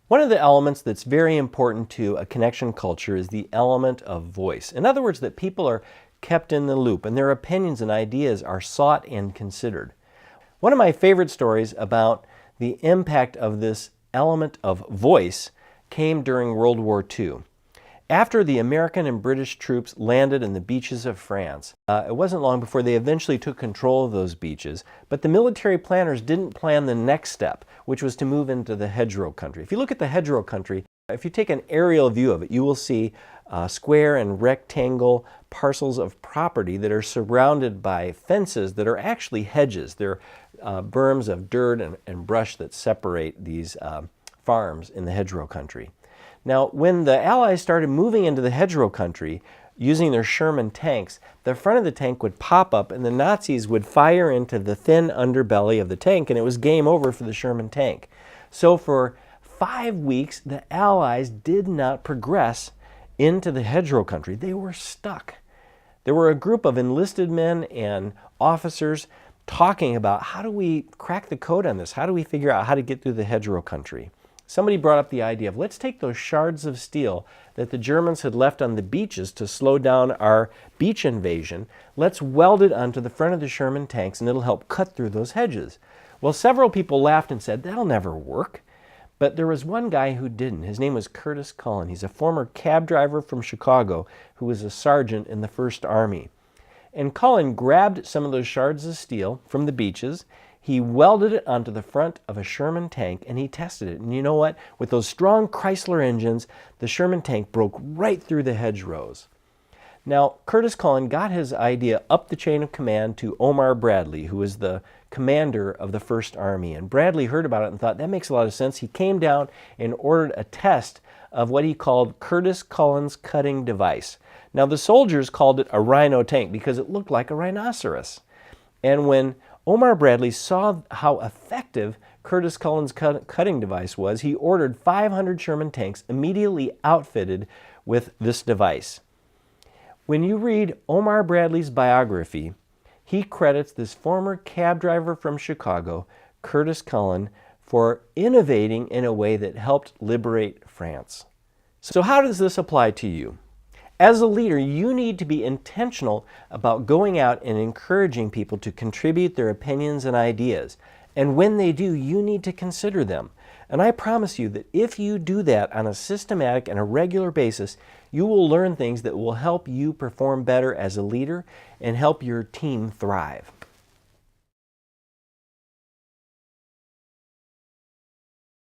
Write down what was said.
One of the elements that's very important to a connection culture is the element of voice. In other words, that people are kept in the loop and their opinions and ideas are sought and considered. One of my favorite stories about the impact of this element of voice came during World War II. After the American and British troops landed in the beaches of France, it wasn't long before they eventually took control of those beaches, but the military planners didn't plan the next step, which was to move into the hedgerow country. If you look at the hedgerow country, if you take an aerial view of it, you will see square and rectangle parcels of property that are surrounded by fences that are actually hedges. They're berms of dirt and brush that separate these farms in the hedgerow country. Now, when the Allies started moving into the hedgerow country using their Sherman tanks, the front of the tank would pop up and the Nazis would fire into the thin underbelly of the tank, and it was game over for the Sherman tank. So for 5 weeks, the Allies did not progress into the hedgerow country. They were stuck. There were a group of enlisted men and officers talking about, how do we crack the code on this? How do we figure out how to get through the hedgerow country? Somebody brought up the idea of, let's take those shards of steel that the Germans had left on the beaches to slow down our beach invasion. Let's weld it onto the front of the Sherman tanks and it'll help cut through those hedges. Well, several people laughed and said, that'll never work. But there was one guy who didn't. His name was Colin. He's a former cab driver from Chicago who was a sergeant in the First Army. And Colin grabbed some of those shards of steel from the beaches. He welded it onto the front of a Sherman tank and he tested it. And you know what? With those strong Chrysler engines, the Sherman tank broke right through the hedgerows. Now, Colin got his idea up the chain of command to Omar Bradley, who was the commander of the First Army. And Bradley heard about it and thought, that makes a lot of sense. He came down and ordered a test of what he called Colin's cutting device. Now, the soldiers called it a rhino tank because it looked like a rhinoceros. And when Omar Bradley saw how effective Colin's cutting device was, he ordered 500 Sherman tanks immediately outfitted with this device. When you read Omar Bradley's biography, he credits this former cab driver from Chicago, Colin, for innovating in a way that helped liberate France. So how does this apply to you? As a leader, you need to be intentional about going out and encouraging people to contribute their opinions and ideas. And when they do, you need to consider them. And I promise you that if you do that on a systematic and a regular basis, you will learn things that will help you perform better as a leader and help your team thrive.